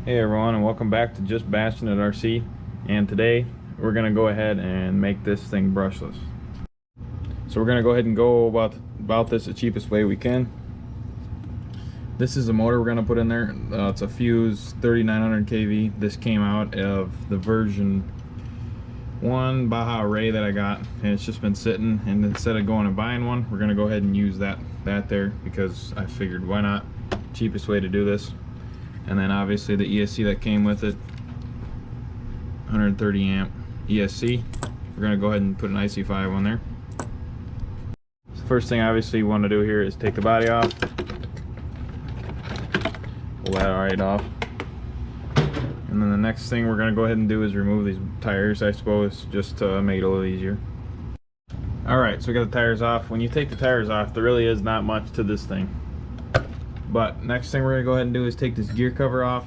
Hey everyone, and welcome back to Just Bashing at RC. And today we're gonna go ahead and make this thing brushless. So we're gonna go ahead and go about this the cheapest way we can. This is the motor we're gonna put in there. It's a Fuse 3900 kV. This came out of the version 1 Baja Array that I got, and it's just been sitting. And instead of going and buying one, we're gonna go ahead and use that there because I figured why not? Cheapest way to do this. And then obviously the ESC that came with it, 130 amp ESC. We're gonna go ahead and put an IC5 on there. So the first thing obviously you want to do here is take the body off. Pull that right off. And then the next thing we're gonna go ahead and do is remove these tires, I suppose, just to make it a little easier. Alright, so we got the tires off. When you take the tires off, there really is not much to this thing. But next thing we're going to go ahead and do is take this gear cover off,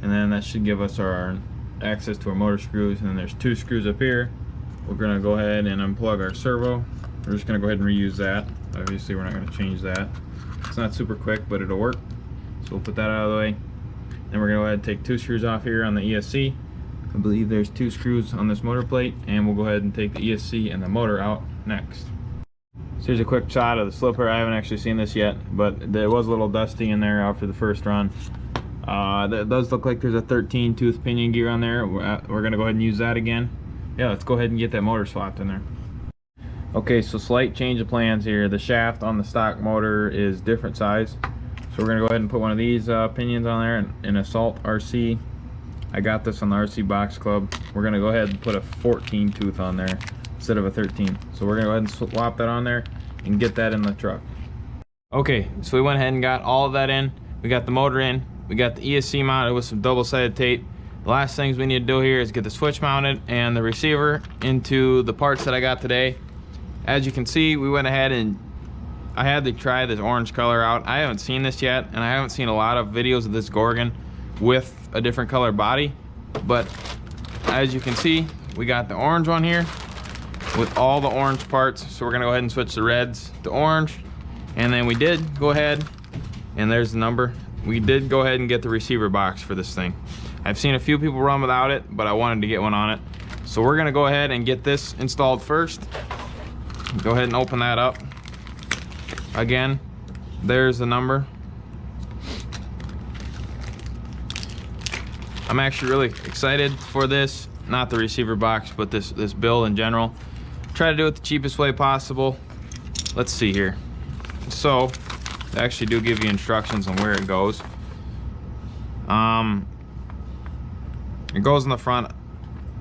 and then that should give us our access to our motor screws. And then there's 2 screws up here. We're going to go ahead and unplug our servo. We're just going to go ahead and reuse that. Obviously we're not going to change that. It's not super quick, but it'll work. So we'll put that out of the way. Then we're going to go ahead and take 2 screws off here on the ESC. I believe there's 2 screws on this motor plate, and we'll go ahead and take the ESC and the motor out next. So here's a quick shot of the slipper. I haven't actually seen this yet, but there was a little dusty in there after the first run. That does look like there's a 13 tooth pinion gear on there. We're gonna go ahead and use that again. Yeah, let's go ahead and get that motor swapped in there. Okay, so slight change of plans here. The shaft on the stock motor is different size. So we're gonna go ahead and put one of these pinions on there in Assault RC. I got this on the RC Box Club. We're gonna go ahead and put a 14 tooth on there instead of a 13. So we're gonna go ahead and swap that on there and get that in the truck. Okay, so we went ahead and got all of that in. We got the motor in, we got the ESC mounted with some double-sided tape. The last things we need to do here is get the switch mounted and the receiver into the parts that I got today. As you can see, we went ahead and I had to try this orange color out. I haven't seen this yet, and I haven't seen a lot of videos of this Gorgon with a different color body. But as you can see, we got the orange one here with all the orange parts. So we're gonna go ahead and switch the reds to orange. And then we did go ahead, and there's the number. We did go ahead and get the receiver box for this thing. I've seen a few people run without it, but I wanted to get one on it. So we're gonna go ahead and get this installed first. Go ahead and open that up. Again, there's the number. I'm actually really excited for this. Not the receiver box, but this build in general. Try to do it the cheapest way possible. Let's see here. So they actually do give you instructions on where it goes. It goes in the front,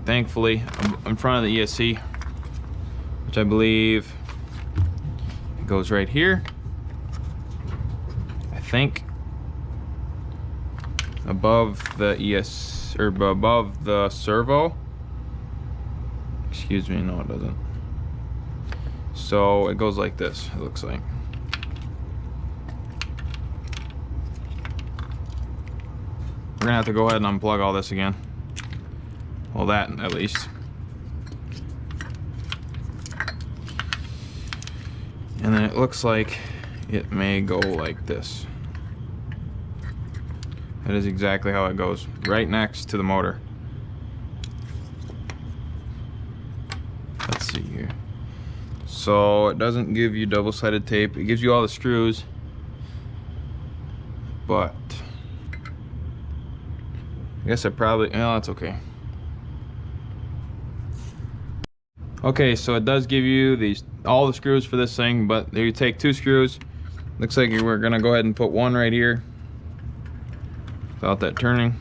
thankfully, in front of the ESC, which I believe it goes right here. I think above the ES or above the servo. Excuse me, no it doesn't. So it goes like this, it looks like. We're gonna have to go ahead and unplug all this again. Well, that at least. And then it looks like it may go like this. That is exactly how it goes, right next to the motor. Let's see here. So it doesn't give you double-sided tape. It gives you all the screws, but I guess I probably, no, that's okay. Okay, so it does give you all the screws for this thing, but there you take 2 screws. Looks like we're gonna go ahead and put one right here without that turning.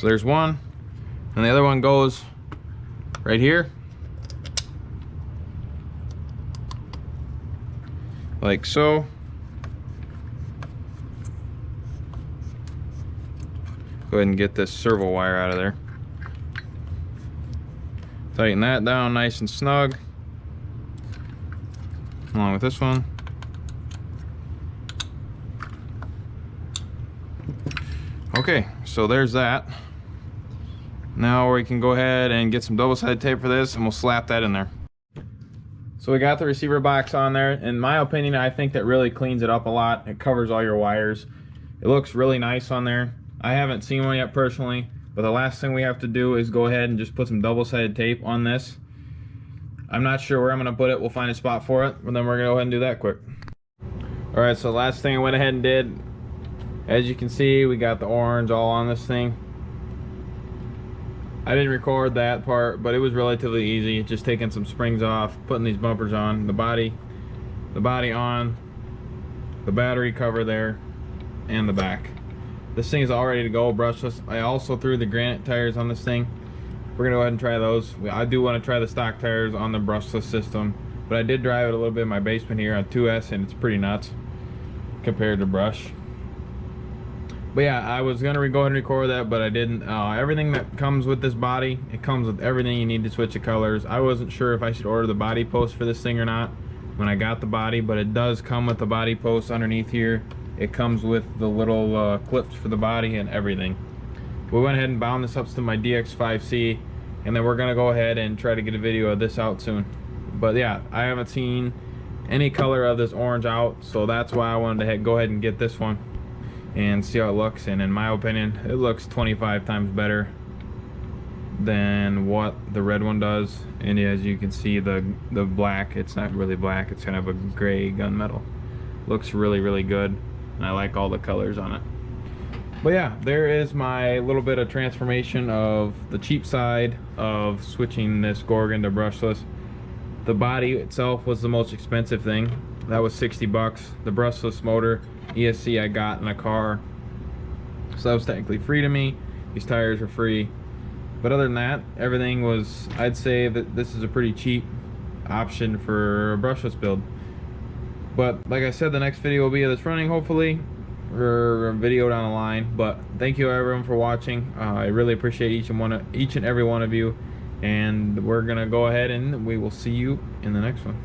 So there's one, and the other one goes right here, like so. Go ahead and get this servo wire out of there. Tighten that down nice and snug, along with this one. Okay, so there's that. Now we can go ahead and get some double-sided tape for this, and we'll slap that in there. So we got the receiver box on there. In my opinion, I think that really cleans it up a lot. It covers all your wires. It looks really nice on there. I haven't seen one yet personally, but the last thing we have to do is go ahead and just put some double-sided tape on this. I'm not sure where I'm going to put it. We'll find a spot for it, but then we're going to go ahead and do that quick. Alright, so the last thing I went ahead and did, as you can see, we got the orange all on this thing. I didn't record that part, but it was relatively easy. Just taking some springs off, putting these bumpers on, the body on, the battery cover there, and the back. This thing is all ready to go, brushless. I also threw the granite tires on this thing. We're gonna go ahead and try those. I do want to try the stock tires on the brushless system, but I did drive it a little bit in my basement here on 2S, and it's pretty nuts compared to brush. But yeah, I was gonna go ahead and record that, but I didn't. Everything that comes with this body, it comes with everything you need to switch the colors. I wasn't sure if I should order the body post for this thing or not when I got the body, but it does come with the body post underneath here. It comes with the little clips for the body and everything. We went ahead and bound this up to my DX5C, and then we're gonna go ahead and try to get a video of this out soon. But yeah, I haven't seen any color of this orange out, so that's why I wanted to go ahead and get this one and see how it looks. And in my opinion, it looks 25 times better than what the red one does. And as you can see, the black, it's not really black, it's kind of a gray gunmetal. Looks really good, and I like all the colors on it. But yeah, there is my little bit of transformation of the cheap side of switching this Gorgon to brushless. The body itself was the most expensive thing. That was 60 bucks. The brushless motor ESC I got in a car, so that was technically free to me. These tires are free, but other than that, everything was, I'd say that this is a pretty cheap option for a brushless build. But like I said, the next video will be of this running, hopefully, or a video down the line. But thank you everyone for watching. I really appreciate each and every one of you, and we're gonna go ahead and we will see you in the next one.